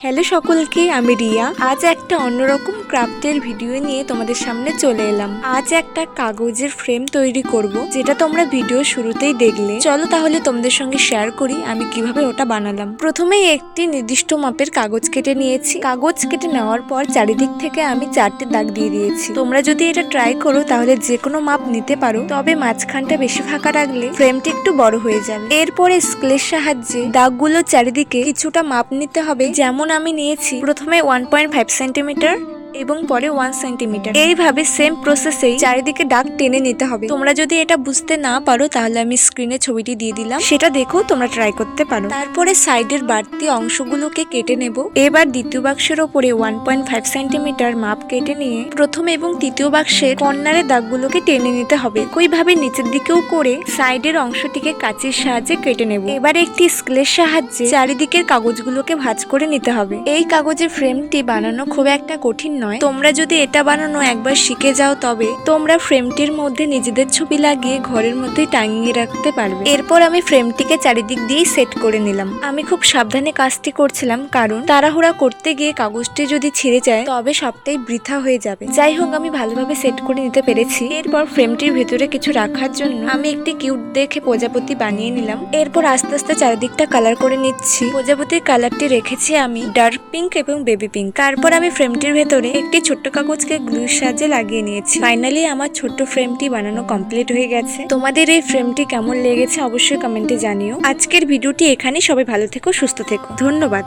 Hello সকলকে, আমি রিয়া। আজ একটা অন্যরকম ক্রাফটের ভিডিও নিয়ে তোমাদের সামনে চলে এলাম। আজ একটা কাগজের ফ্রেম তৈরি করব, যেটা তোমরা ভিডিও শুরুতেই দেখলে। চলো তাহলে তোমাদের সঙ্গে শেয়ার করি আমি কিভাবে ওটা বানালাম। প্রথমেই একটি নির্দিষ্ট মাপের কাগজ কেটে নিয়েছি। কাগজ কেটে নেওয়ার পর চারিদিক থেকে আমি 4টে দাগ দিয়ে দিয়েছি। তোমরা যদি এটা ট্রাই করো তাহলে যে কোনো মাপ নিতে পারো, তবে মাঝখানটা বেশি ফাঁকা রাখলে ফ্রেমটি একটু বড় হয়ে যাবে। এরপরে স্কেলের সাহায্যে দাগগুলো চারিদিকে কিছুটা মাপ নিতে হবে। যেমন আমি নিয়েছি প্রথমে 1.5 সেন্টিমিটার এবং পরে 1 সেন্টিমিটার। এইভাবে সেম প্রসেসেই চারিদিকে দাগ টেনে নিতে হবে। তোমরা যদি এটা বুঝতে না পারো তাহলে আমি স্ক্রিনে ছবিটি দিয়ে দিলাম, সেটা দেখো তোমরা ট্রাই করতে পারো। তারপরে সাইডের বাড়তি অংশগুলোকে কেটে নেব। এবার দ্বিতীয় বাক্সের ওপরে 1.5 সেন্টিমিটার মাপ কেটে নিয়ে প্রথম এবং তৃতীয় বাক্সের কর্নারের দাগগুলোকে টেনে নিতে হবে। একইভাবে নিচের দিকেও করে সাইডের অংশটিকে কাঁচির সাহায্যে কেটে নেব। এবার একটি স্কেলের সাহায্যে চারিদিকের কাগজগুলোকে ভাঁজ করে নিতে হবে। এই কাগজের ফ্রেমটি বানানো খুব একটা কঠিন নয়। তোমরা যদি এটা বানানো একবার শিখে যাও তবে তোমরা ফ্রেমটির মধ্যে নিজেদের ছবি লাগিয়ে ঘরের মধ্যে টাঙিয়ে রাখতে পারবে। এরপর আমি ফ্রেমটিকে চারিদিক দিয়েই সেট করে নিলাম। আমি খুব সাবধানে কাজটি করছিলাম, কারণ তাড়াহুড়া করতে গিয়ে কাগজটি যদি ছিঁড়ে যায় তবে সবটাই বৃথা হয়ে যাবে। যাই হোক, আমি ভালোভাবে সেট করে নিতে পেরেছি। এরপর ফ্রেমটির ভেতরে কিছু রাখার জন্য আমি একটি কিউট দেখে প্রজাপতি বানিয়ে নিলাম। এরপর আস্তে আস্তে চারিদিকটা কালার করে নিচ্ছি। প্রজাপতির কালারটি রেখেছি আমি ডার্ক পিঙ্ক এবং বেবি পিঙ্ক। তারপর আমি ফ্রেমটির ভেতরে একটি ছোট্ট কাগজকে গ্লুর সাহায্যে লাগিয়ে নিয়েছি। ফাইনালি আমার ছোট্ট ফ্রেমটি বানানো কমপ্লিট হয়ে গেছে। তোমাদের এই ফ্রেমটি কেমন লেগেছে অবশ্যই কমেন্টে জানিও। আজকের ভিডিওটি এখানেই। সবাই ভালো থেকো, সুস্থ থেকো। ধন্যবাদ।